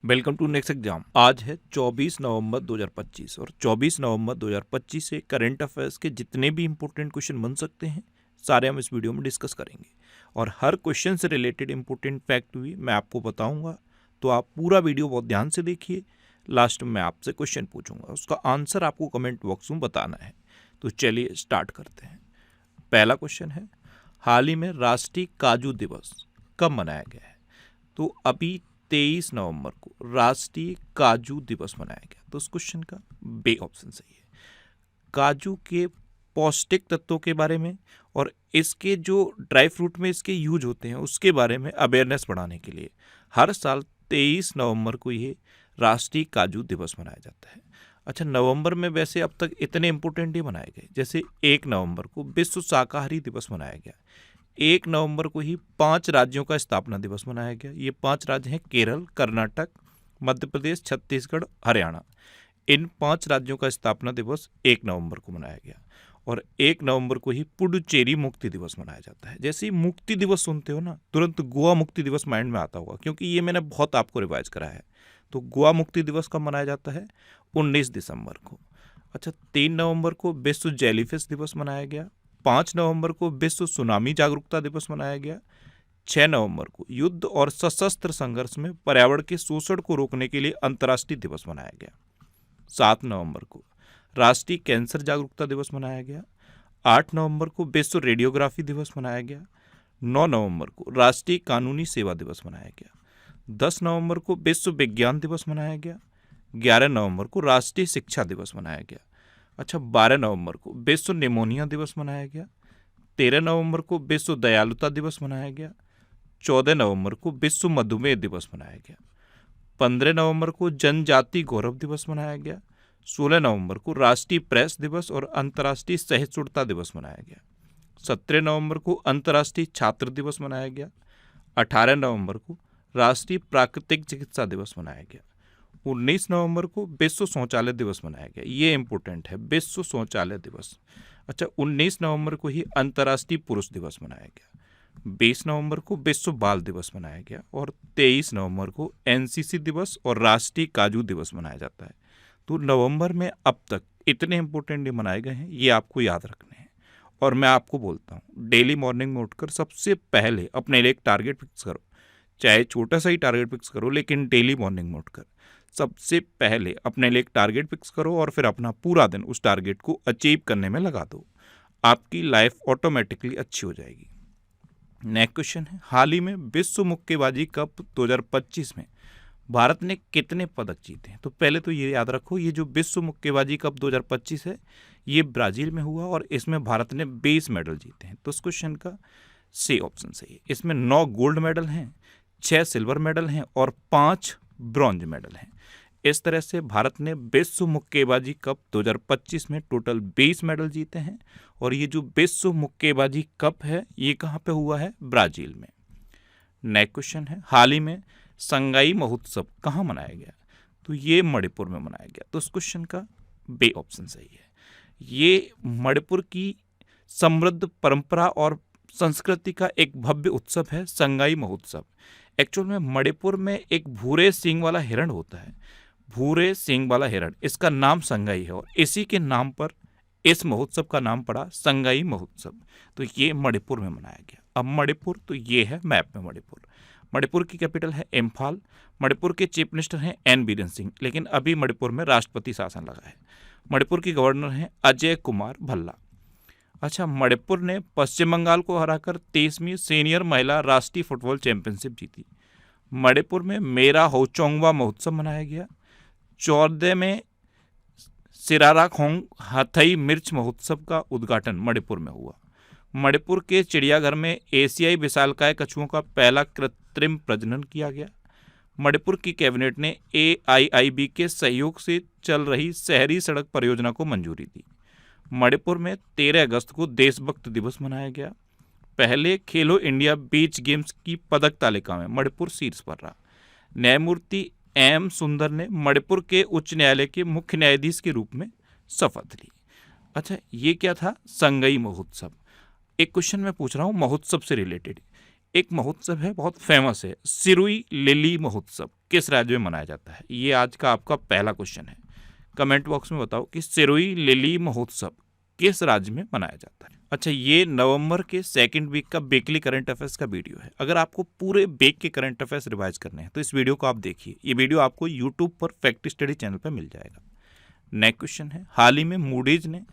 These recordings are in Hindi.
Welcome to next exam. आज है 24 नवंबर 2025 और 24 नवंबर 2025 से करंट अफेयर्स के जितने भी इंपॉर्टेंट क्वेश्चन बन सकते हैं सारे हम इस वीडियो में डिस्कस करेंगे और हर क्वेश्चन से रिलेटेड इंपॉर्टेंट फैक्ट भी मैं आपको बताऊंगा। तो आप पूरा वीडियो बहुत ध्यान से देखिए। लास्ट में मैं आपसे क्वेश्चन पूछूंगा, उसका आंसर आपको कमेंट बॉक्स में बताना है। तो चलिए स्टार्ट करते हैं। पहला क्वेश्चन है, हाल ही में राष्ट्रीय काजू दिवस कब मनाया गया है? तो अभी 23 नवंबर को राष्ट्रीय काजू दिवस मनाया गया। तो उस क्वेश्चन का बी ऑप्शन सही है। काजू के पौष्टिक तत्वों के बारे में और इसके जो ड्राई फ्रूट में इसके यूज होते हैं उसके बारे में अवेयरनेस बढ़ाने के लिए हर साल 23 नवंबर को ये राष्ट्रीय काजू दिवस मनाया जाता है। अच्छा, नवंबर में वैसे अब तक इतने इंपॉर्टेंट ही मनाए गए, जैसे 1 नवंबर को विश्व शाकाहारी दिवस मनाया गया। 1 नवंबर को ही 5 राज्यों का स्थापना दिवस मनाया गया। ये 5 राज्य हैं केरल, कर्नाटक, मध्य प्रदेश, छत्तीसगढ़, हरियाणा। इन 5 राज्यों का स्थापना दिवस 1 नवंबर को मनाया गया। और 1 नवंबर को ही पुडुचेरी मुक्ति दिवस मनाया जाता है। जैसे ही मुक्ति दिवस सुनते हो ना, तुरंत गोवा मुक्ति दिवस माइंड में आता होगा, क्योंकि ये मैंने बहुत आपको रिवाइज करा है। तो गोवा मुक्ति दिवस कब मनाया जाता है? 19 दिसंबर को। अच्छा, 3 नवंबर को विश्व जेलीफिश दिवस मनाया गया। 5 नवंबर को विश्व सुनामी जागरूकता दिवस मनाया गया। 6 नवंबर को युद्ध और सशस्त्र संघर्ष में पर्यावरण के शोषण को रोकने के लिए अंतर्राष्ट्रीय दिवस मनाया गया। 7 नवंबर को राष्ट्रीय कैंसर जागरूकता दिवस मनाया गया। 8 नवंबर को विश्व रेडियोग्राफी दिवस मनाया गया। 9 नवंबर को राष्ट्रीय कानूनी सेवा दिवस मनाया गया। 10 नवंबर को विश्व विज्ञान दिवस मनाया गया। 11 नवंबर को राष्ट्रीय शिक्षा दिवस मनाया गया। अच्छा, 12 नवंबर को विश्व निमोनिया दिवस मनाया गया। 13 नवंबर को विश्व दयालुता दिवस मनाया गया। 14 नवंबर को विश्व मधुमेह दिवस मनाया गया। 15 नवंबर को जनजाति गौरव दिवस मनाया गया। 16 नवंबर को राष्ट्रीय प्रेस दिवस और अंतर्राष्ट्रीय सहिष्णुता दिवस मनाया गया। 17 नवंबर को अंतर्राष्ट्रीय छात्र दिवस मनाया गया। 18 नवंबर को राष्ट्रीय प्राकृतिक चिकित्सा दिवस मनाया गया। 19 नवंबर को विश्व शौचालय दिवस मनाया गया। ये इंपॉर्टेंट है, विश्व शौचालय दिवस। अच्छा, 19 नवंबर को ही अंतर्राष्ट्रीय पुरुष दिवस मनाया गया। 20 नवंबर को विश्व बाल दिवस मनाया गया और 23 नवंबर को एनसीसी दिवस और राष्ट्रीय काजू दिवस मनाया जाता है। तो नवंबर में अब तक इतने इंपॉर्टेंट डे मनाए गए हैं, ये आपको याद रखने हैं। और मैं आपको बोलता हूँ, डेली मॉर्निंग में उठकर सबसे पहले अपने लिए एक टारगेट फिक्स करो। चाहे छोटा सा ही टारगेट फिक्स करो, लेकिन डेली मॉर्निंग में उठकर सबसे पहले अपने लिए एक टारगेट फिक्स करो और फिर अपना पूरा दिन उस टारगेट को अचीव करने में लगा दो। आपकी लाइफ ऑटोमेटिकली अच्छी हो जाएगी। नेक्स्ट क्वेश्चन है, हाल ही में विश्व मुक्केबाजी कप 2025 में भारत ने कितने पदक जीते हैं? तो पहले तो ये याद रखो, ये जो विश्व मुक्केबाजी कप 2025 है ये ब्राजील में हुआ और इसमें भारत ने 20 मेडल जीते हैं। तो इस क्वेश्चन का सी ऑप्शन सही है। इसमें 9 गोल्ड मेडल हैं, 6 सिल्वर मेडल हैं और 5 ब्रॉन्ज मेडल हैं। इस तरह से भारत ने विश्व मुक्केबाजी कप 2025 में टोटल 20 मेडल जीते हैं। और ये जो विश्व मुक्केबाजी कप है ये कहाँ पे हुआ है? ब्राजील में। नेक्स्ट क्वेश्चन है, हाल ही में संगाई महोत्सव कहाँ मनाया गया? तो ये मणिपुर में मनाया गया। तो इस क्वेश्चन का बी ऑप्शन सही है। ये मणिपुर की समृद्ध परंपरा और संस्कृति का एक भव्य उत्सव है, संगाई महोत्सव। एक्चुअल में मणिपुर में एक भूरे सींग वाला हिरण होता है, भूरे सींग वाला हिरण, इसका नाम संगाई है और इसी के नाम पर इस महोत्सव का नाम पड़ा संगाई महोत्सव। तो ये मणिपुर में मनाया गया। अब मणिपुर, तो ये है मैप में मणिपुर। मणिपुर की कैपिटल है इम्फाल। मणिपुर के चीफ मिनिस्टर हैं एन बीरेन सिंह, लेकिन अभी मणिपुर में राष्ट्रपति शासन लगा है। मणिपुर की गवर्नर हैं अजय कुमार भल्ला। अच्छा, मणिपुर ने पश्चिम बंगाल को हराकर 23वीं सीनियर महिला राष्ट्रीय फुटबॉल चैंपियनशिप जीती। मणिपुर में मेरा होचोंगवा महोत्सव मनाया गया। 14 में सिराराखोंग हथई मिर्च महोत्सव का उद्घाटन मणिपुर में हुआ। मणिपुर के चिड़ियाघर में एशियाई विशालकाय कछुओं का पहला कृत्रिम प्रजनन किया गया। मणिपुर की कैबिनेट ने AIIB के सहयोग से चल रही शहरी सड़क परियोजना को मंजूरी दी। मणिपुर में 13 अगस्त को देशभक्त दिवस मनाया गया। पहले खेलो इंडिया बीच गेम्स की पदक तालिका में मणिपुर शीर्ष पर रहा। न्यायमूर्ति M सुंदर ने मणिपुर के उच्च न्यायालय के मुख्य न्यायाधीश के रूप में शपथ ली। अच्छा, ये क्या था? संगई महोत्सव। एक क्वेश्चन मैं पूछ रहा हूँ महोत्सव से रिलेटेड। एक महोत्सव है, बहुत फेमस है, सिरुई लिली महोत्सव। किस राज्य में मनाया जाता है? ये आज का आपका पहला क्वेश्चन है। कमेंट बॉक्स में बताओ कि सिरोही लिली महोत्सव किस राज्य में मनाया जाता है। अच्छा, ये नवंबर के सेकंड वीक का वीकली करंट अफेयर्स का वीडियो है। अगर आपको पूरे वीक के करंट अफेयर्स रिवाइज करने हैं तो इस वीडियो को आप देखिए। ये वीडियो आपको यूट्यूब पर फैक्ट स्टडी चैनल पर मिल जाएगा। नेक्स्ट क्वेश्चन है, हाल ही में मूडीज ने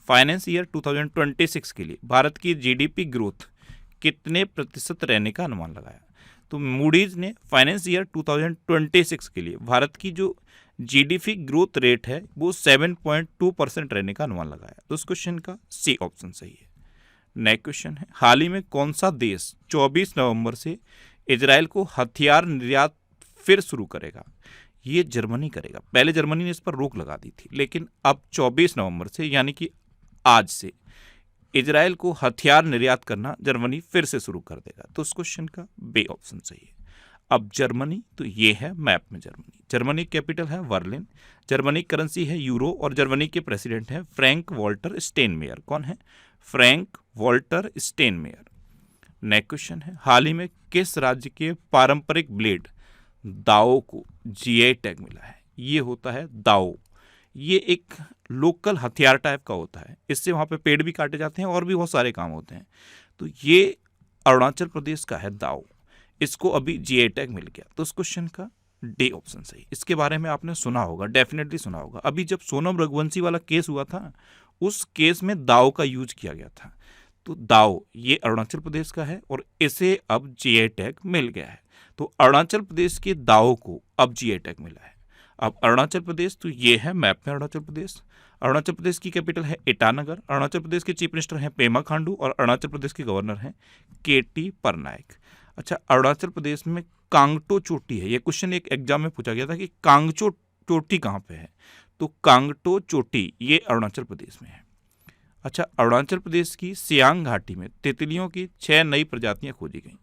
फाइनेंस ईयर 2026 के लिए भारत की जीडीपी ग्रोथ कितने प्रतिशत रहने का अनुमान लगाया? तो मूडीज ने फाइनेंस ईयर 2026 के लिए भारत की जो जीडीपी ग्रोथ रेट है वो 7.2% रहने का अनुमान लगाया। तो उस क्वेश्चन का सी ऑप्शन सही है। नेक्स्ट क्वेश्चन है, हाल ही में कौन सा देश 24 नवंबर से इजराइल को हथियार निर्यात फिर शुरू करेगा? ये जर्मनी करेगा। पहले जर्मनी ने इस पर रोक लगा दी थी, लेकिन अब 24 नवंबर से यानी कि आज से इजराइल को हथियार निर्यात करना जर्मनी फिर से शुरू कर देगा। तो उस क्वेश्चन का बी ऑप्शन सही है। अब जर्मनी, तो ये है मैप में जर्मनी कैपिटल है बर्लिन, जर्मनी करेंसी है यूरो और जर्मनी के प्रेसिडेंट हैं फ्रैंक वॉल्टर स्टेनमेयर। कौन है? Frank Walter Steinmeier. Next question है, हाल ही में किस राज्य के पारंपरिक ब्लेड दाओ को जीआई टैग मिला है? ये होता है दाओ। ये एक लोकल हथियार टाइप का होता है। इससे वहाँ पे पेड़ भी काटे जाते हैं और भी बहुत सारे काम होते हैं। तो ये अरुणाचल प्रदेश का है दाओ। इसको अभी जीआई टैग मिल गया। तो उस क्वेश्चन का डी ऑप्शन सही। इसके बारे में आपने सुना होगा, डेफिनेटली सुना होगा। अभी जब सोनम रघुवंशी वाला केस हुआ था, उस केस में दाओ का यूज किया गया था। तो दाओ ये अरुणाचल प्रदेश का है और इसे अब जीआई टैग मिल गया है। तो अरुणाचल प्रदेश के दाओ को अब जीआई टैग मिला है। अब अरुणाचल प्रदेश, तो ये है मैप में अरुणाचल प्रदेश। अरुणाचल प्रदेश की कैपिटल है ईटानगर। अरुणाचल प्रदेश के चीफ मिनिस्टर हैं पेमा खांडू और अरुणाचल प्रदेश के गवर्नर हैं केटी परनायक। अच्छा, अरुणाचल प्रदेश में कांगटो चोटी है। ये क्वेश्चन एक एग्जाम में पूछा गया था कि कांगचो चोटी कहाँ पे है? तो कांगटो चोटी ये अरुणाचल प्रदेश में है। अच्छा, अरुणाचल प्रदेश की सियांग घाटी में तितलियों की 6 नई प्रजातियां खोजी गई।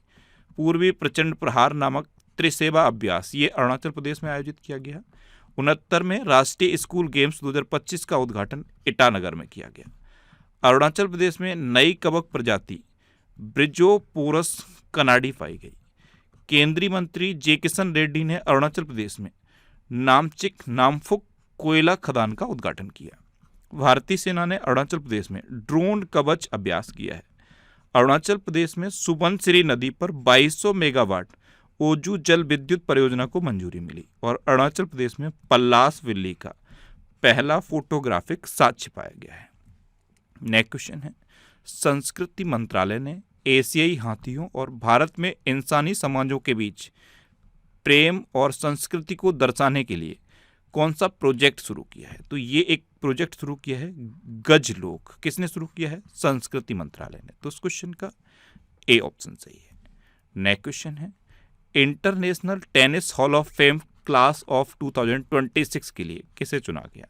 पूर्वी प्रचंड प्रहार नामक त्रिसेवा अभ्यास ये अरुणाचल प्रदेश में आयोजित किया गया। 69 में राष्ट्रीय स्कूल गेम्स 2025 का उद्घाटन ईटानगर में किया गया। अरुणाचल प्रदेश में नई कबक प्रजाति ब्रिजोपोरस कनाडी पाई गई। केंद्रीय मंत्री जे किशन रेड्डी ने अरुणाचल प्रदेश में नामचिक नामफुक कोयला खदान का उद्घाटन किया। भारतीय सेना ने अरुणाचल प्रदेश में ड्रोन कवच अभ्यास किया है। अरुणाचल प्रदेश में सुबनसिरी नदी पर 2200 मेगावाट ओजू जल विद्युत परियोजना को मंजूरी मिली और अरुणाचल प्रदेश में पल्लास विल्ली का पहला फोटोग्राफिक साक्ष्य पाया गया है। नेक्स्ट क्वेश्चन है, संस्कृति मंत्रालय ने एशियाई हाथियों और भारत में इंसानी समाजों के बीच प्रेम और संस्कृति को दर्शाने के लिए कौन सा प्रोजेक्ट शुरू किया है? तो ये एक प्रोजेक्ट शुरू किया है गजलोक। किसने शुरू किया है? संस्कृति मंत्रालय ने। तो उस क्वेश्चन का ए ऑप्शन सही है। नेक्स्ट क्वेश्चन है, international tennis hall of fame class of 2026 के लिए किसे चुना गया?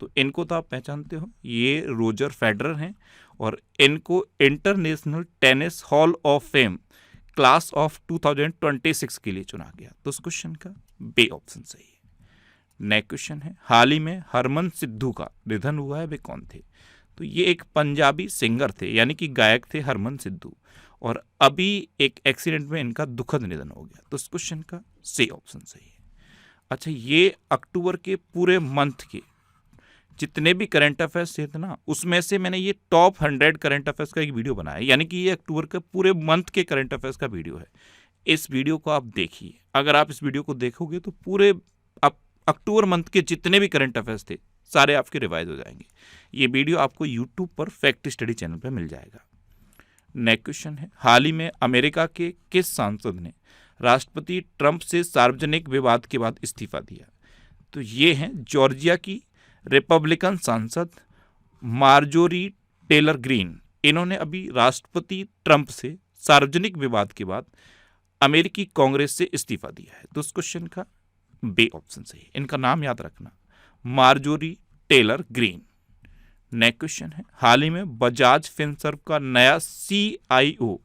तो इनको तो आप पहचानते हो, ये रोजर फेडरर हैं और इनको international tennis hall of fame class of 2026 के लिए चुना गया। तो उस क्वेश्चन का बी ऑप्शन सही है। नेक्स्ट क्वेश्चन है, हाल ही में हरमन सिद्धू का निधन हुआ है, वे कौन थे? तो ये एक पंजाबी सिंगर थे, यानी कि गायक थे हरमन सिद्धू, और अभी एक एक्सीडेंट में इनका दुखद निधन हो गया। तो इस क्वेश्चन का सी ऑप्शन सही है। अच्छा, ये अक्टूबर के पूरे मंथ के जितने भी करंट अफेयर्स थे ना, उसमें से मैंने ये टॉप 100 करंट अफेयर्स का एक वीडियो बनाया, यानी कि ये अक्टूबर के पूरे मंथ के करंट अफेयर्स का वीडियो है। इस वीडियो को आप देखिए। अगर आप इस वीडियो को देखोगे तो पूरे अक्टूबर मंथ के जितने भी करंट अफेयर्स थे सारे आपके रिवाइज हो जाएंगे। ये वीडियो आपको यूट्यूब पर फैक्ट स्टडी चैनल पर मिल जाएगा। नेक्स्ट क्वेश्चन है, हाल ही में अमेरिका के किस सांसद ने राष्ट्रपति ट्रंप से सार्वजनिक विवाद के बाद इस्तीफा दिया? तो ये हैं जॉर्जिया की रिपब्लिकन सांसद मार्जोरी टेलर ग्रीन। इन्होंने अभी राष्ट्रपति ट्रंप से सार्वजनिक विवाद के बाद अमेरिकी कांग्रेस से इस्तीफा दिया है। तो उस क्वेश्चन का बी ऑप्शन सही है। इनका नाम याद रखना, Marjorie Taylor Greene. Next question है, हाल ही में बजाज फिनसर्व का नया CIO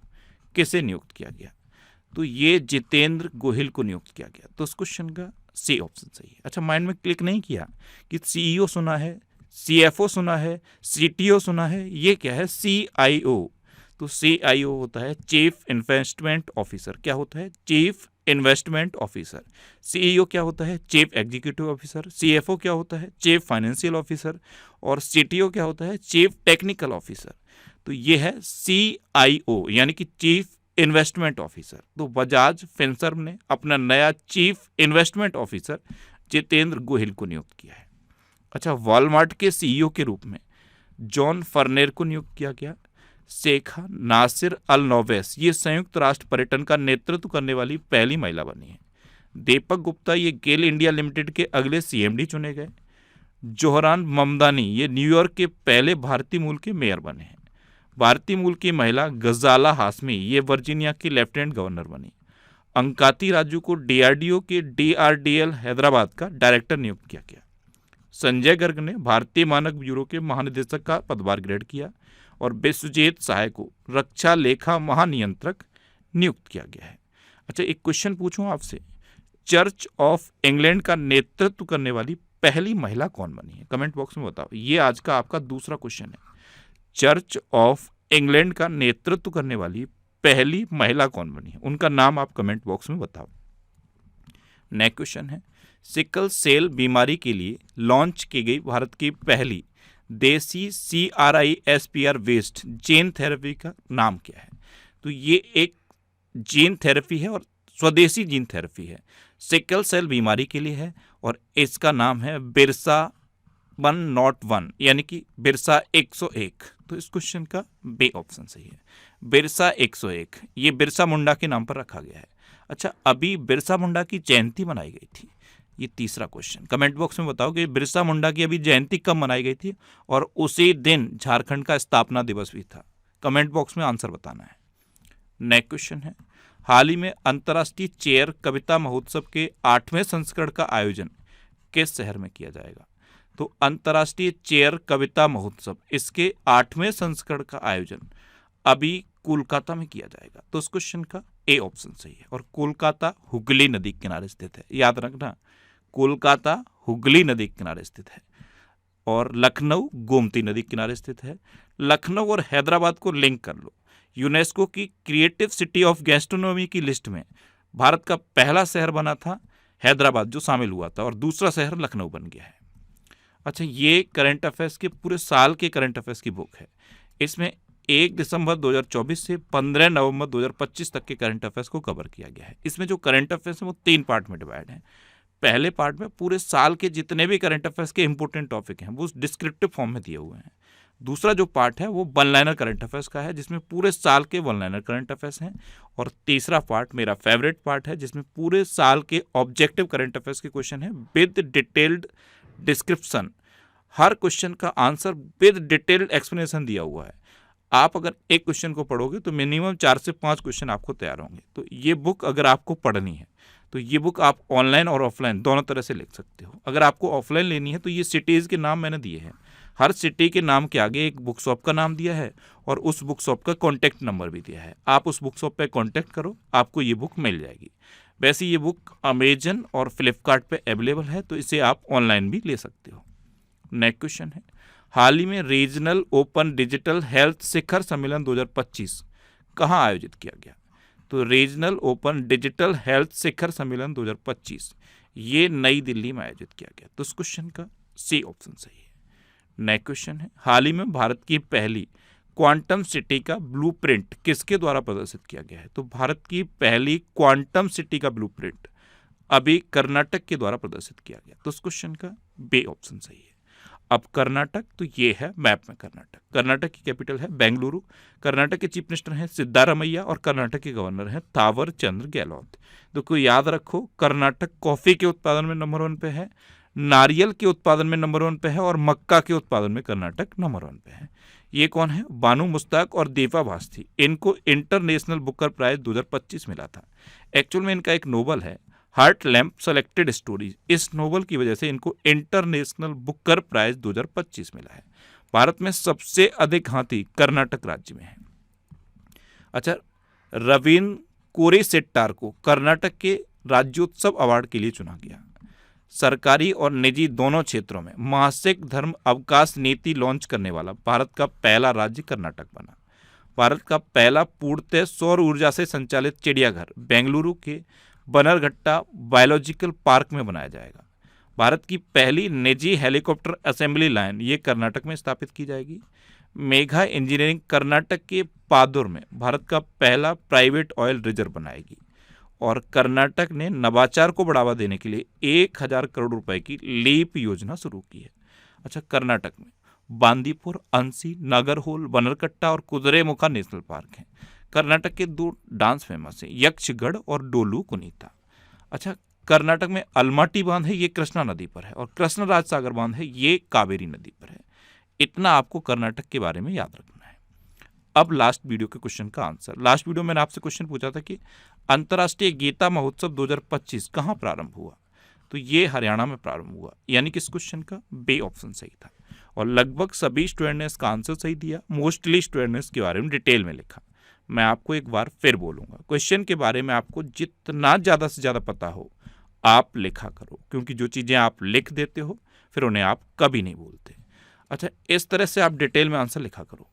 किसे नियुक्त किया गया? तो ये जितेंद्र गोहिल को नियुक्त किया गया। तो उस क्वेश्चन का सी ऑप्शन सही है। अच्छा, माइंड में क्लिक नहीं किया कि CEO सुना है, CFO सुना है, CTO सुना है, ये क्या है? CIO। तो CIO होता है चीफ इन्वेस्टमेंट ऑफिसर। क्या होता है? Chief investment officer. CEO क्या होता है? Chief executive officer. CFO क्या होता है? Chief financial officer. और CTO क्या होता है? Chief technical officer. तो ये है CIO यानी कि चीफ इन्वेस्टमेंट ऑफिसर। तो बजाज फिनसर्व ने अपना नया chief investment officer Jitendra Gohil को नियुक्त किया है। अच्छा, वॉलमार्ट के CEO के रूप में जॉन फर्नेर को नियुक्त किया गया। शेखा नासिर अल नोवेस ये संयुक्त राष्ट्र पर्यटन का नेतृत्व करने वाली पहली महिला बनी है। दीपक गुप्ता ये गेल इंडिया लिमिटेड के अगले CMD चुने गए। जोहरान ममदानी ये न्यूयॉर्क के पहले भारतीय मूल के मेयर बने हैं। भारतीय मूल की महिला गजाला हाशमी ये वर्जीनिया की लेफ्टिनेंट गवर्नर बनी। अंकाती राजू को DRDO के DRDL हैदराबाद का डायरेक्टर नियुक्त किया गया। संजय गर्ग ने भारतीय मानक ब्यूरो के महानिदेशक का पदभार ग्रहण किया। और विश्वजीत सहाय को रक्षा लेखा महानियंत्रक नियुक्त किया गया है। अच्छा, एक क्वेश्चन पूछूं आपसे, चर्च ऑफ इंग्लैंड का नेतृत्व करने वाली पहली महिला कौन बनी है? कमेंट बॉक्स में बताओ। ये आज का आपका दूसरा क्वेश्चन है। चर्च ऑफ इंग्लैंड का नेतृत्व करने वाली पहली महिला कौन बनी है? उनका नाम आप कमेंट बॉक्स में बताओ। नेक्स्ट क्वेश्चन है, सिकल सेल बीमारी के लिए लॉन्च की गई भारत की पहली देसी CRISPR बेस्ड जीन थेरेपी का नाम क्या है? तो ये एक जीन थेरेपी है और स्वदेशी जीन थेरेपी है, सिकल सेल बीमारी के लिए है और इसका नाम है बिरसा 101 यानी कि बिरसा 101। तो इस क्वेश्चन का बी ऑप्शन सही है, बिरसा 101। ये बिरसा मुंडा के नाम पर रखा गया है। अच्छा, अभी बिरसा मुंडा की जयंती मनाई गई थी। ये तीसरा क्वेश्चन, कमेंट बॉक्स में बताओ कि बिरसा मुंडा की अभी जयंती कब मनाई गई थी और उसी दिन झारखंड का स्थापना दिवस भी था। कमेंट बॉक्स में आंसर बताना है। नेक्स्ट क्वेश्चन है, हाल ही में अंतर्राष्ट्रीय चेयर कविता महोत्सव के 8वें संस्करण का आयोजन किस शहर में किया जाएगा? तो अंतर्राष्ट्रीय चेयर कविता महोत्सव इसके 8वें संस्करण का आयोजन अभी कोलकाता में किया जाएगा। तो इस क्वेश्चन का ए ऑप्शन सही है। और कोलकाता हुगली नदी के किनारे स्थित है, याद रखना, कोलकाता हुगली नदी के किनारे स्थित है। और लखनऊ गोमती नदी के किनारे स्थित है। लखनऊ और हैदराबाद को लिंक कर लो। यूनेस्को की क्रिएटिव सिटी ऑफ गैस्ट्रोनॉमी की लिस्ट में भारत का पहला शहर बना था हैदराबाद, जो शामिल हुआ था, और दूसरा शहर लखनऊ बन गया है। अच्छा, ये करंट अफेयर्स के पूरे साल के करंट अफेयर्स की बुक है। इसमें 1 दिसंबर 2024 से 15 नवंबर 2025 तक के करंट अफेयर्स को कवर किया गया है। इसमें जो करंट अफेयर्स है वो 3 पार्ट में डिवाइड है। पहले पार्ट में पूरे साल के जितने भी करंट अफेयर्स के इंपॉर्टेंट टॉपिक हैं वो डिस्क्रिप्टिव फॉर्म में दिए हुए हैं। दूसरा जो पार्ट है वो वन लाइनर करंट अफेयर्स का है, जिसमें पूरे साल के वन लाइनर करंट अफेयर्स हैं। और तीसरा पार्ट मेरा फेवरेट पार्ट है, जिसमें पूरे साल के ऑब्जेक्टिव करंट अफेयर्स के क्वेश्चन है with detailed description. Her question का आंसर विद डिटेल्ड एक्सप्लेनेशन दिया हुआ है। आप अगर एक क्वेश्चन को पढ़ोगे तो मिनिमम 4 से 5 क्वेश्चन आपको तैयार होंगे। तो ये बुक अगर आपको पढ़नी है तो ये बुक आप ऑनलाइन और ऑफलाइन दोनों तरह से लिख सकते हो। अगर आपको ऑफलाइन लेनी है तो ये सिटीज़ के नाम मैंने दिए हैं। हर सिटी के नाम के आगे एक बुक शॉप का नाम दिया है और उस बुक शॉप का कॉन्टैक्ट नंबर भी दिया है। आप उस बुक शॉप पर कॉन्टैक्ट करो, आपको ये बुक मिल जाएगी। वैसे ये बुक अमेजन और फ्लिपकार्ट पे अवेलेबल है, तो इसे आप ऑनलाइन भी ले सकते हो। नेक्स्ट क्वेश्चन है, हाल ही में रीजनल ओपन डिजिटल हेल्थ शिखर सम्मेलन 2025 कहाँ आयोजित किया गया? तो रीजनल ओपन डिजिटल हेल्थ शिखर सम्मेलन 2025 ये नई दिल्ली में आयोजित किया गया। तो इस क्वेश्चन का सी ऑप्शन सही है। नेक्स्ट क्वेश्चन है, हाल ही में भारत की पहली क्वांटम सिटी का ब्लूप्रिंट किसके द्वारा प्रदर्शित किया गया है? तो भारत की पहली क्वांटम सिटी का ब्लूप्रिंट अभी कर्नाटक के द्वारा प्रदर्शित किया गया। तो इस क्वेश्चन का बी ऑप्शन सही है। अब कर्नाटक, तो ये है मैप में कर्नाटक। कर्नाटक की कैपिटल है बेंगलुरु। कर्नाटक के चीफ मिनिस्टर हैं सिद्धारमैया और कर्नाटक के गवर्नर हैं थावर चंद्र गहलोत। तो कोई याद रखो, कर्नाटक कॉफी के उत्पादन में नंबर 1 पे है, नारियल के उत्पादन में नंबर 1 पे है और मक्का के उत्पादन में कर्नाटक नंबर 1 पे है। ये कौन है? बानू मुश्ताक और दीपा भास्ती। इनको इंटरनेशनल बुकर प्राइज 2025 मिला था। एक्चुअल में इनका एक नोवेल है हार्ट लैम्प सेलेक्टेड स्टोरीज। इस नोवेल की वजह से इनको इंटरनेशनल बुकर प्राइज 2025 मिला है। भारत में सबसे अधिक हाथी कर्नाटक राज्य में है। अच्छा, रवीन कोरेसेट्टार को कर्नाटक के राज्योत्सव अवार्ड के लिए चुना गया। सरकारी और निजी दोनों क्षेत्रों में मासिक धर्म अवकाश नीति लॉन्च करने वाला भारत का पहला राज्य कर्नाटक बना। भारत का पहला पूर्णतः सौर ऊर्जा से संचालित चिड़ियाघर बेंगलुरु के बन्नरघट्टा बायोलॉजिकल पार्क में बनाया जाएगा। भारत की पहली निजी हेलीकॉप्टर असेंबली लाइन ये कर्नाटक में स्थापित की जाएगी। मेघा इंजीनियरिंग कर्नाटक के पादुर में भारत का पहला प्राइवेट ऑयल रिजर्व बनाएगी। और कर्नाटक ने नवाचार को बढ़ावा देने के लिए 1000 करोड़ रुपए की लीप योजना शुरू की है। अच्छा, कर्नाटक में बांदीपुर, अंसी, नागरहोल, बनरकट्टा और कुद्रेमुखा नेशनल पार्क हैं। कर्नाटक के 2 डांस फेमस हैं, यक्षगढ़ और डोलू कुनीता। अच्छा, कर्नाटक में अलमाटी बांध है, ये कृष्णा नदी पर है, और कृष्णराज सागर बांध है, ये कावेरी नदी पर है। इतना आपको कर्नाटक के बारे में याद रखना है। अब लास्ट वीडियो के क्वेश्चन का आंसर। लास्ट वीडियो मैंने आपसे क्वेश्चन पूछा था कि अंतर्राष्ट्रीय गीता महोत्सव 2025 कहाँ प्रारंभ हुआ, तो ये हरियाणा में प्रारंभ हुआ, यानी कि इस क्वेश्चन का बे ऑप्शन सही था। और लगभग सभी स्टूडेंट ने इसका आंसर सही दिया। मोस्टली स्टूडेंट ने इसके बारे में डिटेल में लिखा। मैं आपको एक बार फिर बोलूँगा, क्वेश्चन के बारे में आपको जितना ज़्यादा से ज़्यादा पता हो आप लिखा करो, क्योंकि जो चीज़ें आप लिख देते हो फिर उन्हें आप कभी नहीं भूलते। अच्छा, इस तरह से आप डिटेल में आंसर लिखा करो।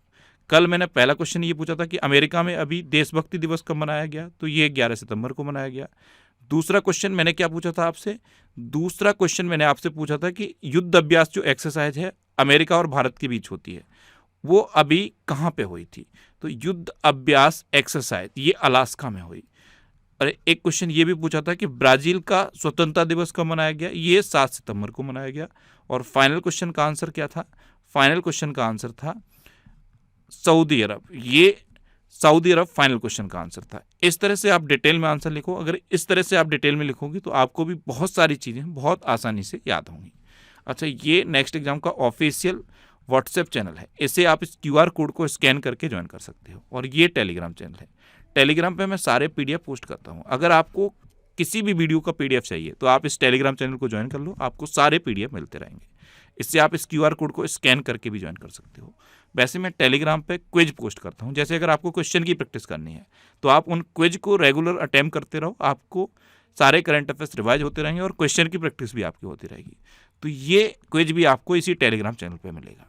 कल मैंने पहला क्वेश्चन ये पूछा था कि अमेरिका में अभी देशभक्ति दिवस कब मनाया गया, तो ये 11 सितंबर को मनाया गया। दूसरा क्वेश्चन मैंने क्या पूछा था आपसे, दूसरा क्वेश्चन मैंने आपसे पूछा था कि युद्ध अभ्यास जो एक्सरसाइज है अमेरिका और भारत के बीच होती है वो अभी कहाँ पे हुई थी, तो युद्ध अभ्यास एक्सरसाइज ये अलास्का में हुई। और एक क्वेश्चन ये भी पूछा था कि ब्राजील का स्वतंत्रता दिवस कब मनाया गया, ये 7 सितंबर को मनाया गया। और फाइनल क्वेश्चन का आंसर क्या था, फाइनल क्वेश्चन का आंसर था सऊदी अरब, ये सऊदी अरब फाइनल क्वेश्चन का आंसर था। इस तरह से आप डिटेल में आंसर लिखो। अगर इस तरह से आप डिटेल में लिखोगे तो आपको भी बहुत सारी चीज़ें बहुत आसानी से याद होंगी। अच्छा, ये नेक्स्ट एग्जाम का ऑफिशियल व्हाट्सएप चैनल है, इसे आप इस QR कोड को स्कैन करके ज्वाइन कर सकते हो। और ये टेलीग्राम चैनल है, टेलीग्राम पे मैं सारे PDF पोस्ट करता हूँ। अगर आपको किसी भी वीडियो का PDF चाहिए तो आप इस टेलीग्राम चैनल को ज्वाइन कर लो, आपको सारे PDF मिलते रहेंगे। इससे आप इस QR कोड को स्कैन करके भी ज्वाइन कर सकते हो। वैसे मैं टेलीग्राम पे क्विज पोस्ट करता हूँ, जैसे अगर आपको क्वेश्चन की प्रैक्टिस करनी है तो आप उन क्विज को रेगुलर अटेम्प्ट करते रहो, आपको सारे करंट अफेयर्स रिवाइज होते रहेंगे और क्वेश्चन की प्रैक्टिस भी आपकी होती रहेगी। तो ये क्विज भी आपको इसी टेलीग्राम चैनल पे मिलेगा।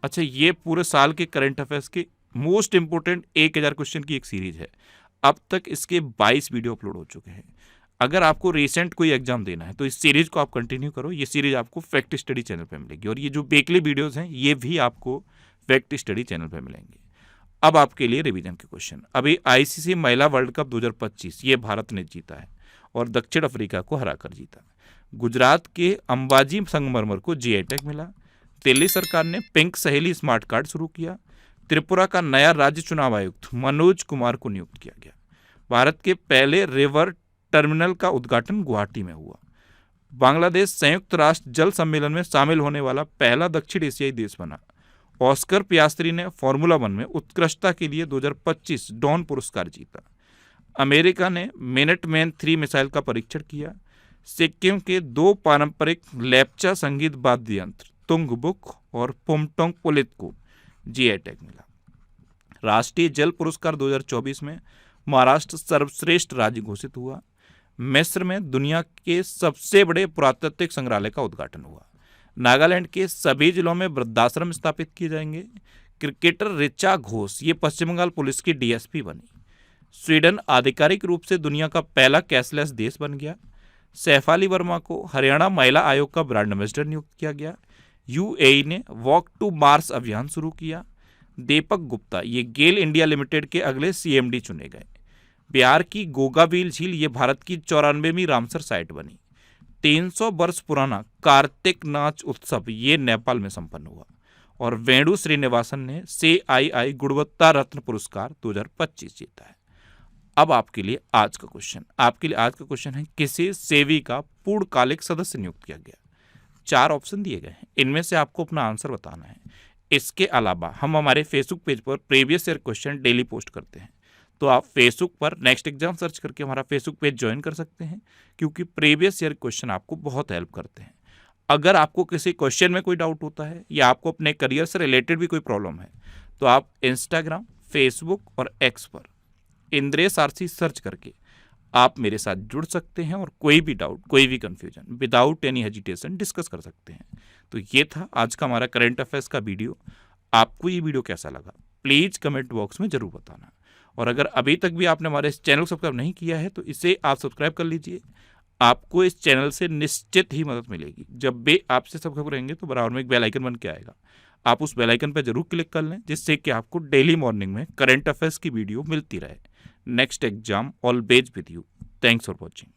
अच्छा, ये पूरे साल के करंट अफेयर्स के मोस्ट इंपोर्टेंट 1000 क्वेश्चन की एक सीरीज है। अब तक इसके 22 वीडियो अपलोड हो चुके हैं। अगर आपको रिसेंट कोई एग्जाम देना है तो इस सीरीज को आप कंटिन्यू करो। ये सीरीज आपको फैक्ट स्टडी चैनल पे मिलेगी, और ये जो वीकली वीडियोस हैं ये भी आपको फैक्ट स्टडी चैनल पे मिलेंगे। अब आपके लिए रिवीजन के क्वेश्चन। अभी ICC महिला वर्ल्ड कप 2025 ये भारत ने जीता है और दक्षिण अफ्रीका को हराकर जीता। गुजरात के अंबाजी संगमरमर को GI टैग मिला। दिल्ली सरकार ने पिंक सहेली स्मार्ट कार्ड शुरू किया। त्रिपुरा का नया राज्य चुनाव आयुक्त मनोज कुमार को नियुक्त किया गया। भारत के पहले रिवर टर्मिनल का उद्घाटन गुवाहाटी में हुआ। बांग्लादेश संयुक्त राष्ट्र जल सम्मेलन में शामिल होने वाला पहला दक्षिण एशियाई देश बना। ऑस्कर पियास्त्री ने फॉर्मूला 1 में उत्कृष्टता के लिए 2025 डॉन पुरस्कार जीता। अमेरिका ने मिनटमैन 3 मिसाइल का परीक्षण किया। सिक्किम के 2 पारंपरिक लेप्चा संगीत वाद्य यंत्र तुंगबुक और पुमटोंग पुलित को GI टैग मिला। राष्ट्रीय जल पुरस्कार 2024 में महाराष्ट्र सर्वश्रेष्ठ राज्य घोषित हुआ। मिस्र में दुनिया के सबसे बड़े पुरातात्विक संग्रहालय का उद्घाटन हुआ। नागालैंड के सभी जिलों में वृद्धाश्रम स्थापित किए जाएंगे। क्रिकेटर ऋचा घोष ये पश्चिम बंगाल पुलिस की DSP बनी। स्वीडन आधिकारिक रूप से दुनिया का पहला कैशलेस देश बन गया। सैफाली वर्मा को हरियाणा महिला आयोग का ब्रांड एम्बेसडर नियुक्त किया गया। UAE ने वॉक टू मार्स अभियान शुरू किया। दीपक गुप्ता ये गेल इंडिया लिमिटेड के अगले CMD चुने गए। बिहार की गोगाबील झील ये भारत की 94वीं रामसर साइट बनी। 300 वर्ष पुराना कार्तिक नाच उत्सव ये नेपाल में संपन्न हुआ। और वेणु श्रीनिवासन ने CII गुणवत्ता रत्न पुरस्कार 2025 जीता है। अब आपके लिए आज का क्वेश्चन है किसे सेवी का पूर्णकालिक सदस्य नियुक्त किया गया। 4 ऑप्शन दिए गए हैं, इनमें से आपको अपना आंसर बताना है। इसके अलावा हम हमारे फेसबुक पेज पर previous year question daily post करते हैं, तो आप फेसबुक पर नेक्स्ट एग्जाम सर्च करके हमारा फेसबुक पेज ज्वाइन कर सकते हैं, क्योंकि प्रीवियस ईयर क्वेश्चन आपको बहुत हेल्प करते हैं। अगर आपको किसी क्वेश्चन में कोई डाउट होता है या आपको अपने करियर से रिलेटेड भी कोई प्रॉब्लम है तो आप इंस्टाग्राम, फेसबुक और X पर इंद्रेश RC सर्च करके आप मेरे साथ जुड़ सकते हैं और कोई भी डाउट, कोई भी confusion without any hesitation discuss कर सकते हैं। तो ये था आज का हमारा करंट अफेयर्स का वीडियो। आपको ये वीडियो कैसा लगा प्लीज़ कमेंट बॉक्स में ज़रूर बताना। और अगर अभी तक भी आपने हमारे इस चैनल को सब्सक्राइब नहीं किया है तो इसे आप सब्सक्राइब कर लीजिए। आपको इस चैनल से निश्चित ही मदद मिलेगी। जब भी आपसे सब्सक्राइब करेंगे तो बराबर में एक बेल आइकन बन के आएगा, आप उस बेल आइकन पर जरूर क्लिक कर लें, जिससे कि आपको डेली मॉर्निंग में करंट अफेयर्स की वीडियो मिलती रहे। Next exam always with you. Thanks for watching.